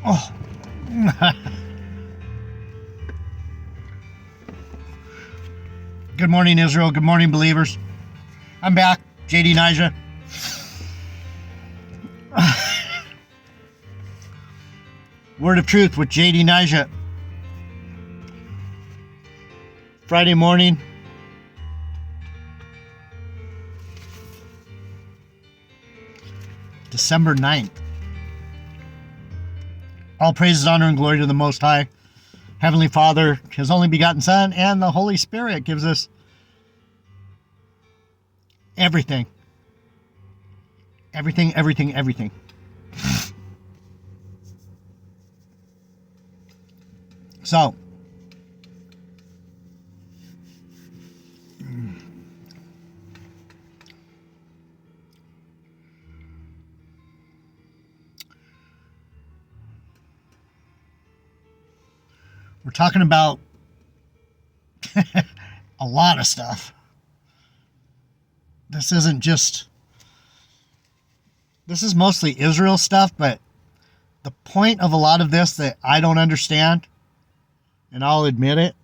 Oh. Good morning, Israel. Good morning, believers. I'm back, JD Nija. Word of Truth with JD Nija. Friday morning. December 9th. All praises, honor, and glory to the Most High. Heavenly Father, His only begotten Son, and the Holy Spirit gives us everything. Everything, everything, everything. So, we're talking about a lot of stuff. This isn't just, this is mostly Israel stuff, but the point of a lot of this that I don't understand, and I'll admit it,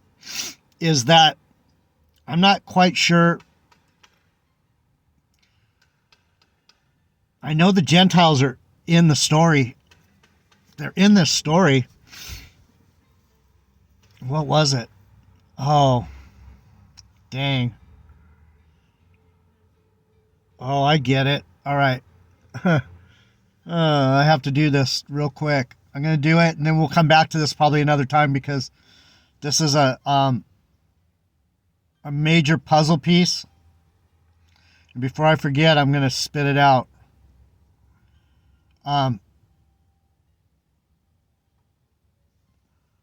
is that I'm not quite sure. I know the Gentiles are in the story. They're in this story. What was it? Oh, dang. Oh, I get it. All right. I have to do this real quick. I'm going to do it, and then we'll come back to this probably another time, because this is a major puzzle piece. And before I forget, I'm going to spit it out.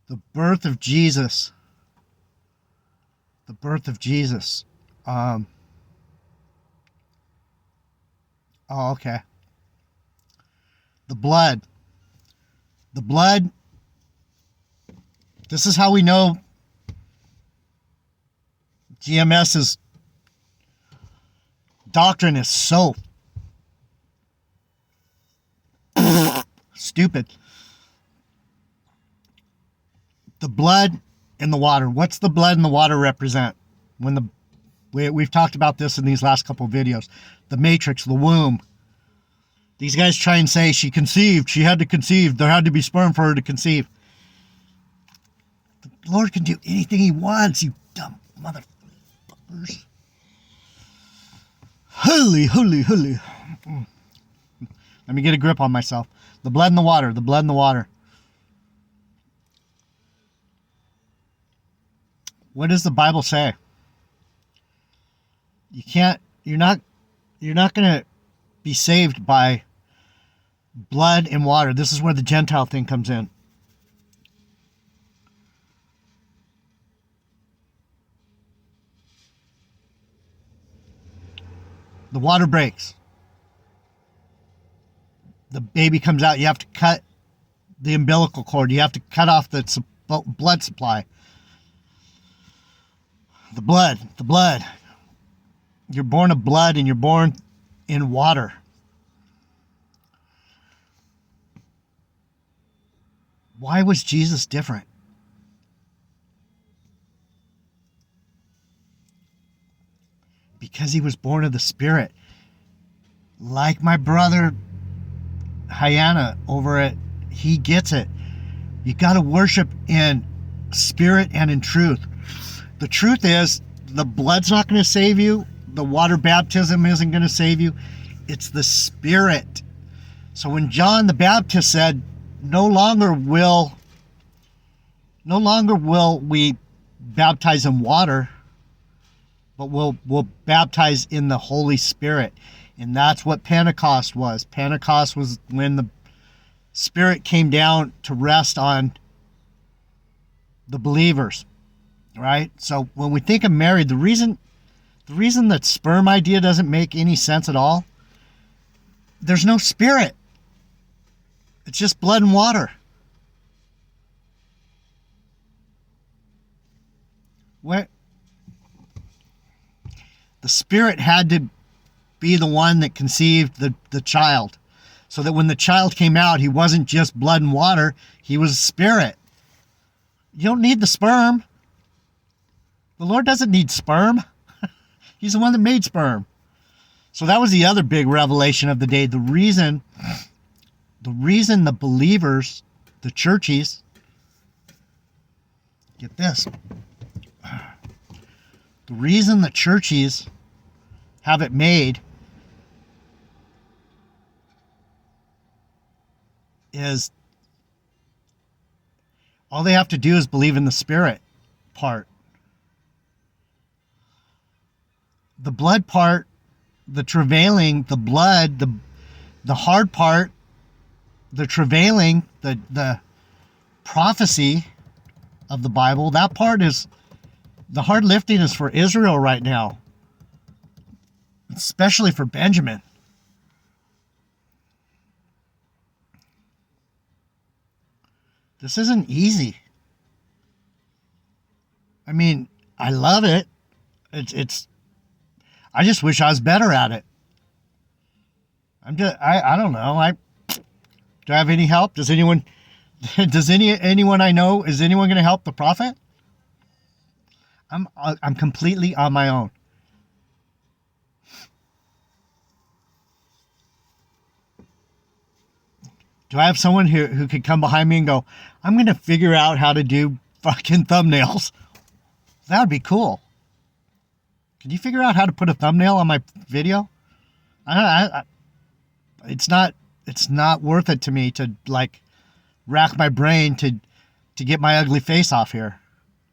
The birth of Jesus. The birth of Jesus. Oh, okay. The blood. The blood. This is how we know GMS's doctrine is so stupid. The blood and the water. What's the blood and the water represent? We've talked about this in these last couple of videos. The matrix, the womb. These guys try and say she conceived. She had to conceive. There had to be sperm for her to conceive. The Lord can do anything He wants, you dumb motherfuckers. Holy, holy, holy. Let me get a grip on myself. The blood and the water. The blood and the water. What does the Bible say? You're not going to be saved by blood and water. This is where the Gentile thing comes in. The water breaks. The baby comes out. You have to cut the umbilical cord. You have to cut off the blood supply. The blood. You're born of blood, and you're born in water. Why was Jesus different? Because He was born of the Spirit. Like my brother Hyena over at He Gets It. You got to worship in spirit and in truth. The truth is, the blood's not going to save you. The water baptism isn't going to save you. It's the Spirit. So when John the Baptist said, no longer will we baptize in water, but we'll baptize in the Holy Spirit. And that's what Pentecost was. Pentecost was when the Spirit came down to rest on the believers, right? So when we think of Mary, the reason that sperm idea doesn't make any sense at all, there's no spirit. It's just blood and water. What? The Spirit had to be the one that conceived the child. So that when the child came out, he wasn't just blood and water, he was spirit. You don't need the sperm. The Lord doesn't need sperm. He's the one that made sperm. So that was the other big revelation of the day. The reason the believers, the churchies, get this. The reason the churchies have it made is all they have to do is believe in the spirit part. The blood part, the travailing, the blood, the hard part, the travailing, the prophecy of the Bible, that part is, the hard lifting is for Israel right now. Especially for Benjamin. This isn't easy. I mean, I love it. I just wish I was better at it. I don't know. Do I have any help? Does anyone I know, is anyone going to help the prophet? I'm completely on my own. Do I have someone who could come behind me and go, I'm going to figure out how to do fucking thumbnails? That would be cool. Can you figure out how to put a thumbnail on my video? It's not worth it to me to like rack my brain to get my ugly face off here.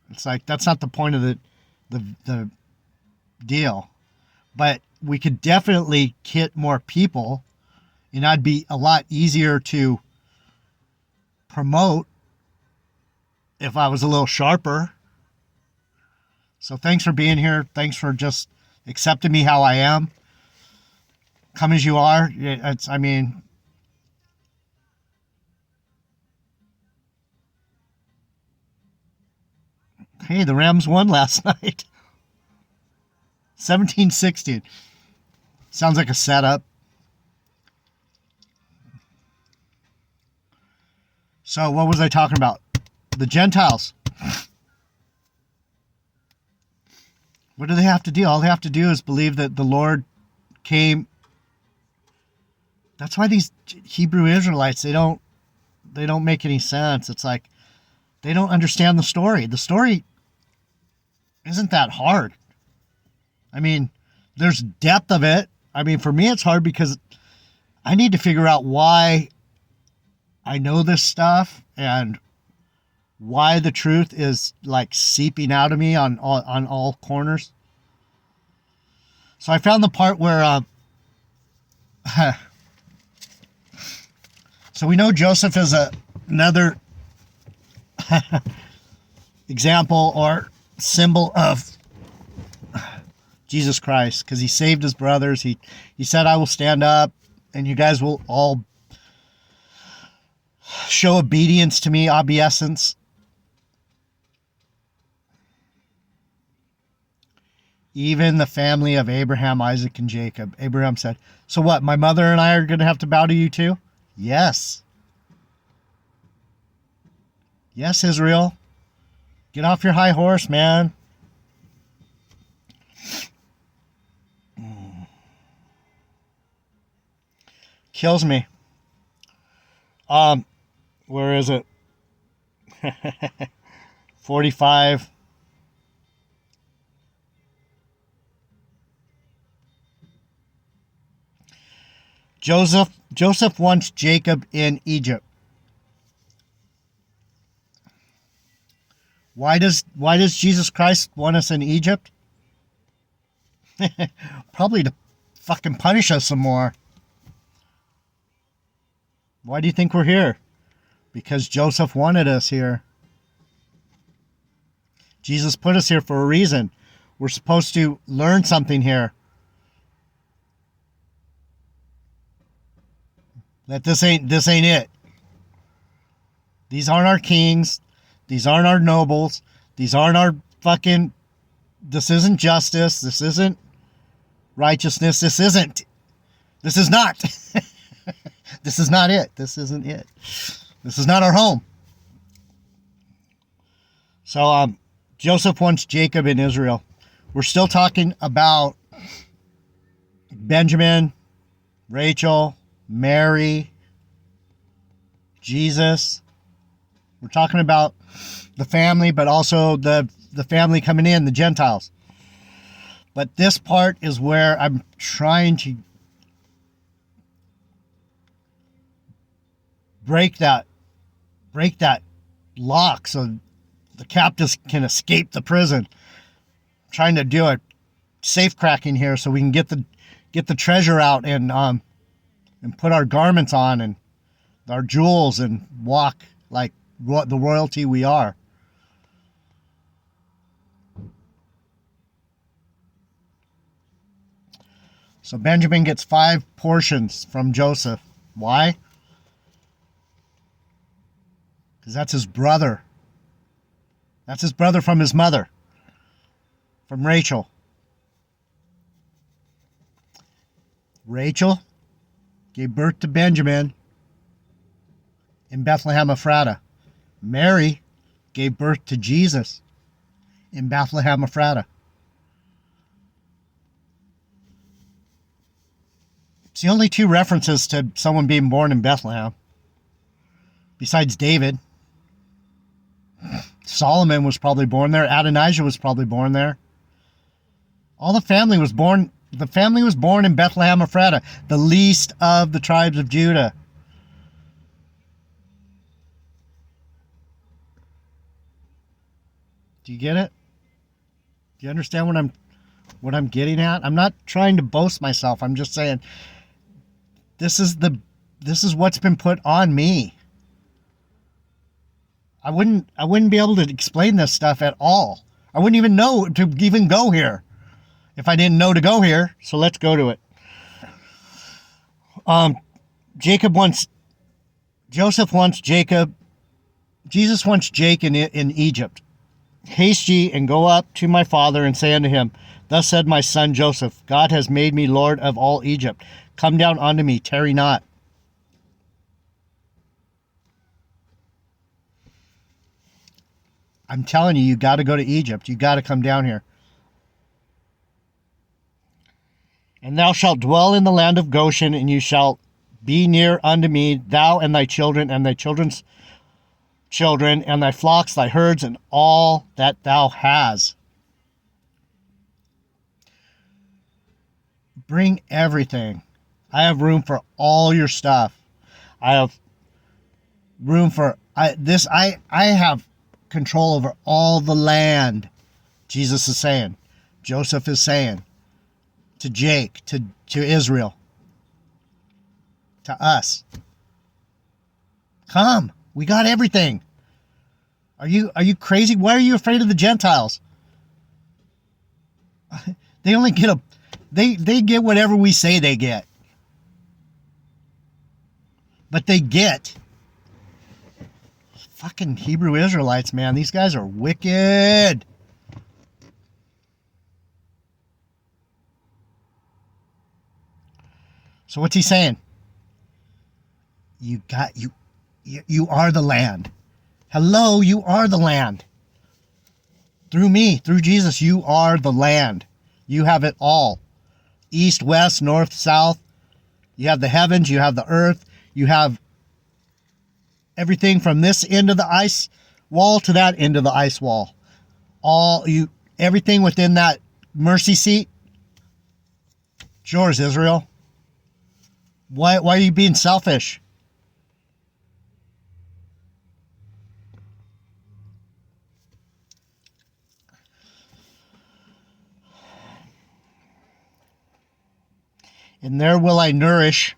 It's like, that's not the point of the deal. But we could definitely hit more people, and I'd be a lot easier to promote if I was a little sharper. So thanks for being here. Thanks for just accepting me how I am. Come as you are. Hey, the Rams won last night. 17-16. Sounds like a setup. So what was I talking about? The Gentiles. What do they have to do? All they have to do is believe that the Lord came. That's why these Hebrew Israelites, they don't make any sense. It's like they don't understand the story. The story isn't that hard. I mean, there's depth of it. I mean, for me, it's hard because I need to figure out why I know this stuff and why the truth is like seeping out of me on all corners. So I found the part where, so we know Joseph is another example or symbol of Jesus Christ, because he saved his brothers. He said, I will stand up and you guys will all show obedience to me, obeisance. Even the family of Abraham, Isaac, and Jacob. Abraham said, so what, my mother and I are going to have to bow to you too? Yes. Yes, Israel. Get off your high horse, man. Kills me. Where is it? 45. Joseph wants Jacob in Egypt. Why does Jesus Christ want us in Egypt? Probably to fucking punish us some more. Why do you think we're here? Because Joseph wanted us here. Jesus put us here for a reason. We're supposed to learn something here. That this ain't it. These aren't our kings. These aren't our nobles. These aren't our fucking... This isn't justice. This isn't righteousness. This is not. This is not it. This isn't it. This is not our home. So Joseph wants Jacob in Israel. We're still talking about Benjamin, Rachel, Mary, Jesus. We're talking about the family, but also the family coming in, the Gentiles. But this part is where I'm trying to break that lock so the captives can escape the prison. I'm trying to do a safe cracking here so we can get the treasure out and put our garments on and our jewels and walk like the royalty we are. So Benjamin gets 5 portions from Joseph. Why? Because that's his brother. That's his brother from his mother, from Rachel. Rachel gave birth to Benjamin in Bethlehem Ephrata. Mary gave birth to Jesus in Bethlehem Ephrata. It's the only 2 references to someone being born in Bethlehem, besides David. Solomon was probably born there. Adonijah was probably born there. All the family was born. The family was born in Bethlehem Ephrata, the least of the tribes of Judah. Do you get it? Do you understand what I'm getting at? I'm not trying to boast myself. I'm just saying this is what's been put on me. I wouldn't be able to explain this stuff at all. I wouldn't even know to even go here if I didn't know to go here. So let's go to it. Joseph wants Jacob. Jesus wants Jake in Egypt. Haste ye and go up to my father and say unto him, Thus said my son Joseph, God has made me Lord of all Egypt. Come down unto me, tarry not. I'm telling you, you got to go to Egypt. You got to come down here. And thou shalt dwell in the land of Goshen, and you shalt be near unto me, thou and thy children, and thy children's children, and thy flocks, thy herds, and all that thou hast. Bring everything. I have room for all your stuff. I have room for I have control over all the land. Jesus is saying. Joseph is saying to Jake, to Israel, to us. Come, we got everything. Are you crazy? Why are you afraid of the Gentiles? They only get they get whatever we say they get. But they get fucking Hebrew Israelites, man. These guys are wicked. So what's he saying? You are the land. Hello, you are the land. Through me, through Jesus, you are the land. You have it all. East, west, north, south. You have the heavens, you have the earth, you have everything from this end of the ice wall to that end of the ice wall. Everything within that mercy seat. It's yours, Israel. Why are you being selfish? And there will I nourish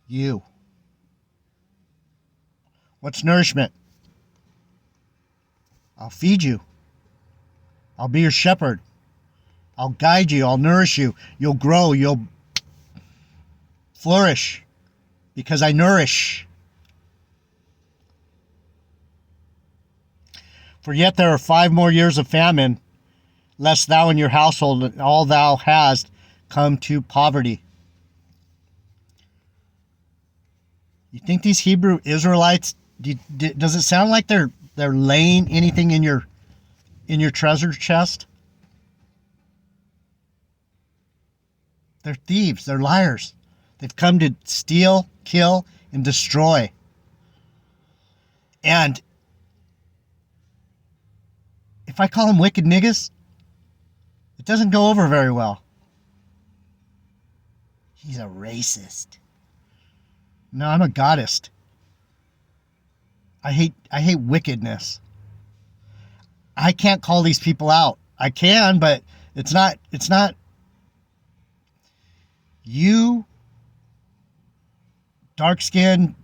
you. What's nourishment? I'll feed you. I'll be your shepherd. I'll guide you. I'll nourish you. You'll grow. You'll flourish because I nourish. For yet there are 5 more years of famine, lest thou and your household and all thou hast come to poverty. You think these Hebrew Israelites? Does it sound like they're laying anything in your treasure chest? They're thieves. They're liars. They've come to steal, kill, and destroy. And if I call them wicked niggas, it doesn't go over very well. He's a racist. No, I'm a goddess. I hate wickedness. I can't call these people out. I can, but it's not you, dark skin.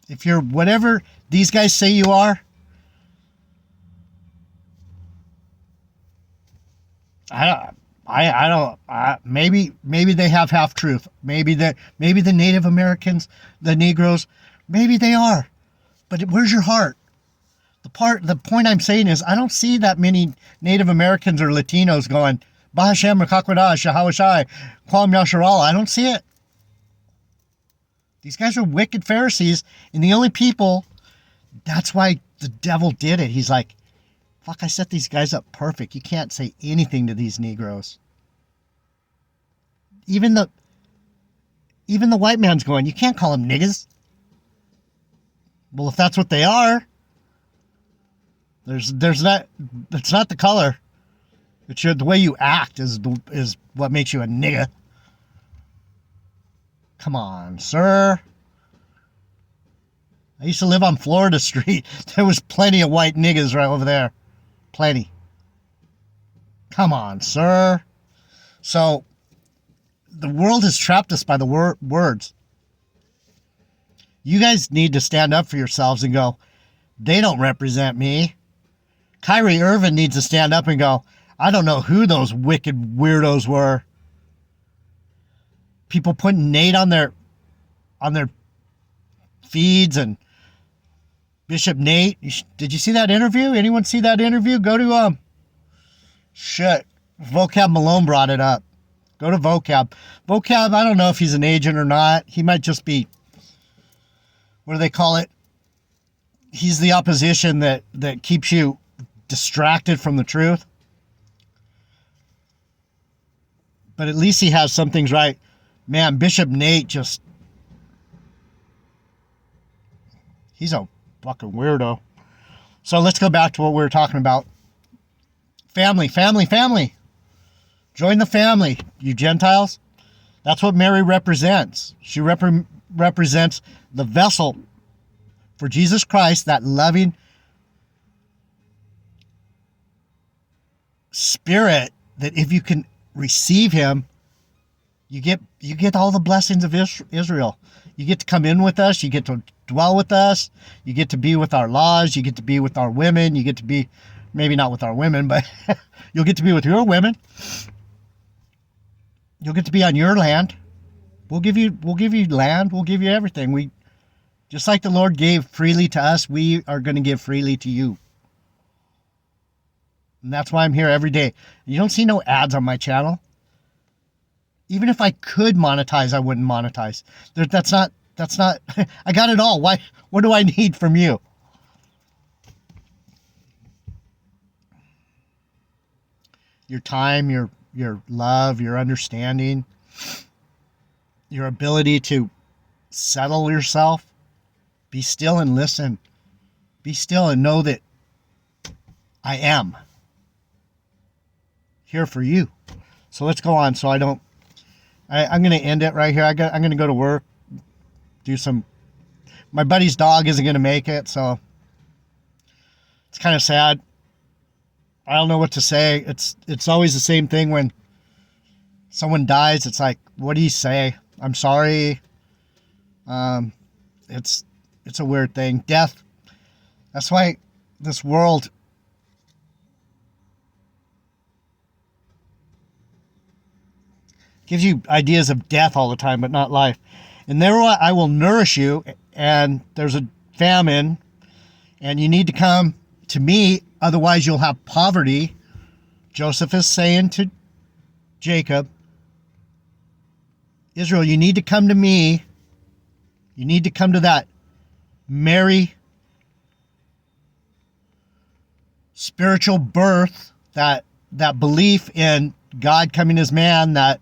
If you're whatever these guys say you are, maybe they have half truth. Maybe the Native Americans, the Negroes, maybe they are. But where's your heart? The point I'm saying is I don't see that many Native Americans or Latinos going, Bahashem Rakakwada, Shahawashai, Kwam Yasharala. I don't see it. These guys are wicked Pharisees, and the only people, that's why the devil did it. He's like, fuck, I set these guys up perfect. You can't say anything to these Negroes. Even the white man's going, you can't call them niggas. Well, if that's what they are, there's not, it's not the color. It's the way you act is what makes you a nigga. Come on, sir. I used to live on Florida Street. There was plenty of white niggas right over there. Plenty. Come on, sir. So, the world has trapped us by the words. You guys need to stand up for yourselves and go, they don't represent me. Kyrie Irving needs to stand up and go, I don't know who those wicked weirdos were. People putting Nate on their feeds, and Bishop Nate. Did you see that interview? Anyone see that interview? Go to Vocab Malone brought it up. Go to Vocab. Vocab, I don't know if he's an agent or not. He might just be, what do they call it? He's the opposition that keeps you distracted from the truth. But at least he has some things right. Man, Bishop Nate he's a fucking weirdo. So let's go back to what we were talking about. Family. Join the family, you Gentiles. That's what Mary represents. She represents the vessel for Jesus Christ, that loving spirit that if you can receive him, you get all the blessings of Israel. You get to come in with us. You get to dwell with us. You get to be with our laws. You get to be with our women. You get to be, maybe not with our women, but you'll get to be with your women. You'll get to be on your land. We'll give you land. We'll give you everything. Just like the Lord gave freely to us, we are going to give freely to you. And that's why I'm here every day. You don't see no ads on my channel. Even if I could monetize, I wouldn't monetize. That's not, I got it all. What do I need from you? Your time, your love, your understanding, your ability to settle yourself. Be still and listen. Be still and know that I am here for you. So let's go on. So I'm going to end it right here. I'm going to go to work, my buddy's dog isn't going to make it, so it's kind of sad. I don't know what to say. It's always the same thing when someone dies. It's like, what do you say? I'm sorry. It's a weird thing. Death. That's why this world gives you ideas of death all the time, but not life. And there I will nourish you, and there's a famine, and you need to come to me, otherwise you'll have poverty. Joseph is saying to Jacob, Israel, you need to come to me, You need to come to that Mary spiritual birth, that belief in God coming as man, that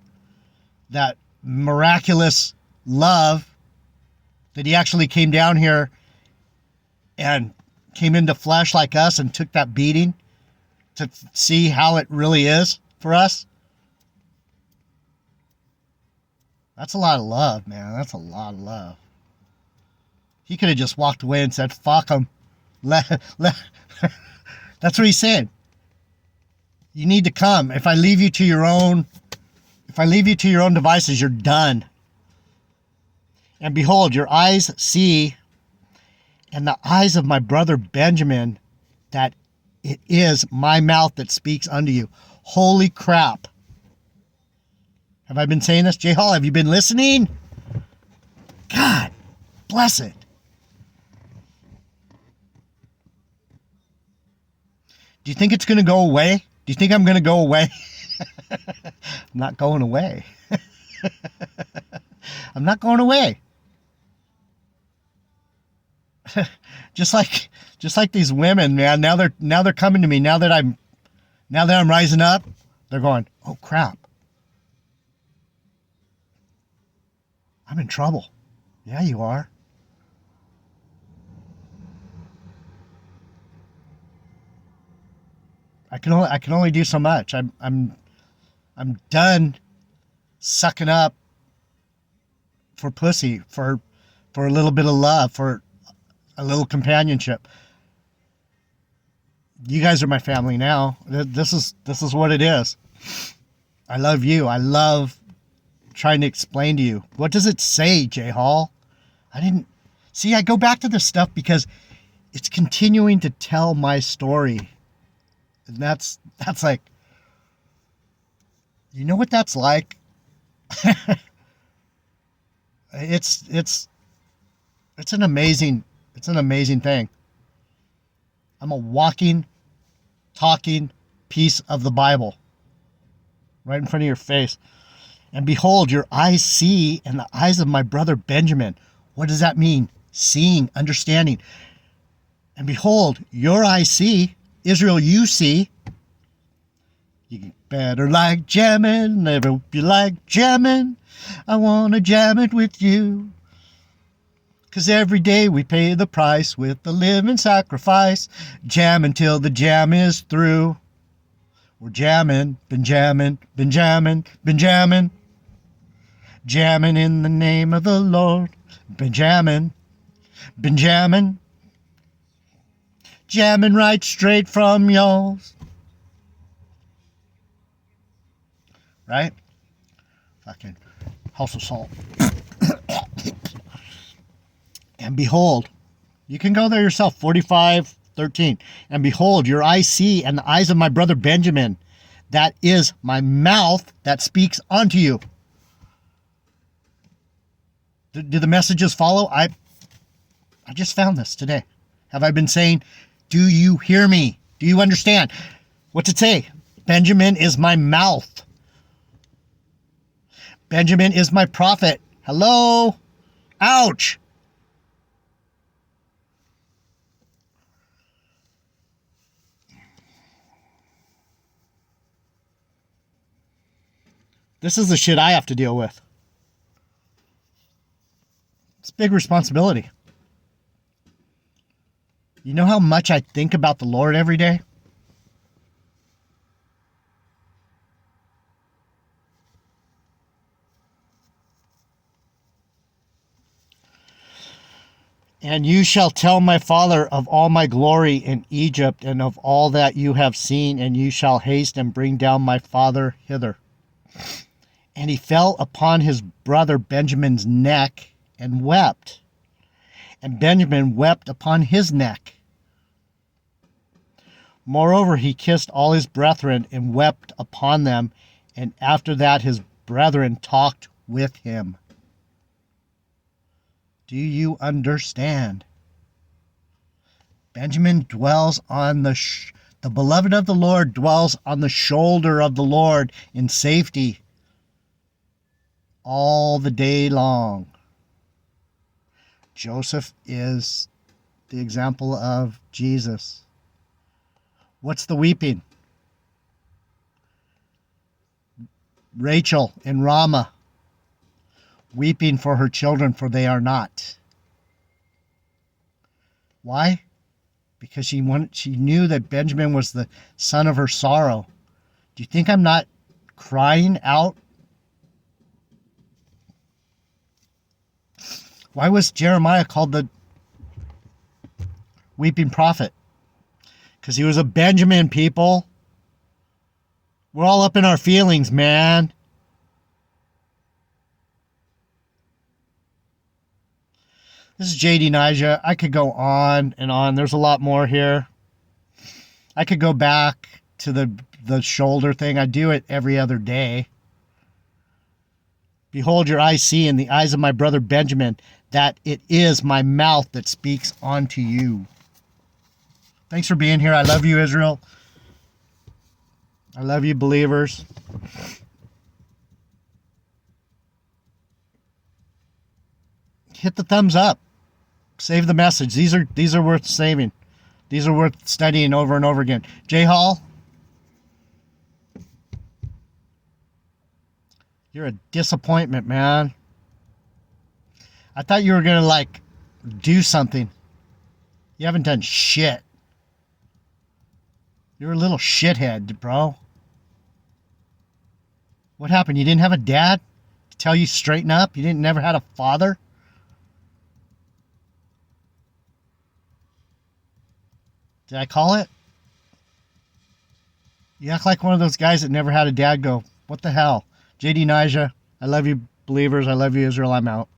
miraculous love, that he actually came down here and came into flesh like us and took that beating to see how it really is for us. That's a lot of love, man. That's a lot of love. He could have just walked away and said, fuck him. That's what he's saying. You need to come. If I leave you to your own devices, you're done. And behold, your eyes see, and the eyes of my brother Benjamin, that it is my mouth that speaks unto you. Holy crap. Have I been saying this? J. Hall, have you been listening? God, bless it. Do you think it's going to go away? Do you think I'm going to go away? I'm not going away. I'm not going away. just like these women, man. Now they're coming to me. Now that I'm rising up, they're going, oh crap, I'm in trouble. Yeah, you are. I can only do so much. I'm done sucking up for pussy, for a little bit of love, for a little companionship. You guys are my family now. This is what it is. I love you. I love trying to explain to you. What does it say, J. Hall? I go back to this stuff because it's continuing to tell my story. And that's like, you know what that's like? It's an amazing thing. I'm a walking, talking piece of the Bible right in front of your face. And behold, your eyes see, and the eyes of my brother Benjamin. What does that mean? Seeing, understanding. And behold, your eyes see. Israel, you see. You better like jamming. Never be like jamming. I want to jam it with you. 'Cause every day we pay the price with the living sacrifice. Jam until the jam is through. We're jamming, been jamming, been jamming, been jamming. Jamming in the name of the Lord. Been jamming, been jamming. Jamming right straight from y'all's. Right? Fucking House of Salt. And behold, you can go there yourself, 45:13. And behold, your eyes see, and the eyes of my brother Benjamin, that is my mouth that speaks unto you. Do the messages follow? I just found this today. Have I been saying, do you hear me? Do you understand? What's it say? Benjamin is my mouth. Benjamin is my prophet. Hello? Ouch. This is the shit I have to deal with. It's a big responsibility. You know how much I think about the Lord every day? And you shall tell my father of all my glory in Egypt and of all that you have seen, and you shall haste and bring down my father hither. And he fell upon his brother Benjamin's neck and wept. And Benjamin wept upon his neck. Moreover, he kissed all his brethren and wept upon them. And after that, his brethren talked with him. Do you understand? Benjamin dwells on the beloved of the Lord dwells on the shoulder of the Lord in safety all the day long. Joseph is the example of Jesus. What's the weeping? Rachel in Ramah, weeping for her children, for they are not. Why? Because she knew that Benjamin was the son of her sorrow. Do you think I'm not crying out? Why was Jeremiah called the weeping prophet? Because he was a Benjamin, people. We're all up in our feelings, man. This is JD Nija. I could go on and on. There's a lot more here. I could go back to the shoulder thing. I do it every other day. Behold, your eyes see in the eyes of my brother Benjamin that it is my mouth that speaks unto you. Thanks for being here. I love you, Israel. I love you, believers. Hit the thumbs up. Save the message. These are worth saving. These are worth studying over and over again. Jay Hall, you're a disappointment, man. I thought you were going to, do something. You haven't done shit. You're a little shithead, bro. What happened? You didn't have a dad to tell you straighten up? You never had a father? Did I call it? You act like one of those guys that never had a dad go, what the hell? JD Nija, I love you, believers. I love you, Israel. I'm out.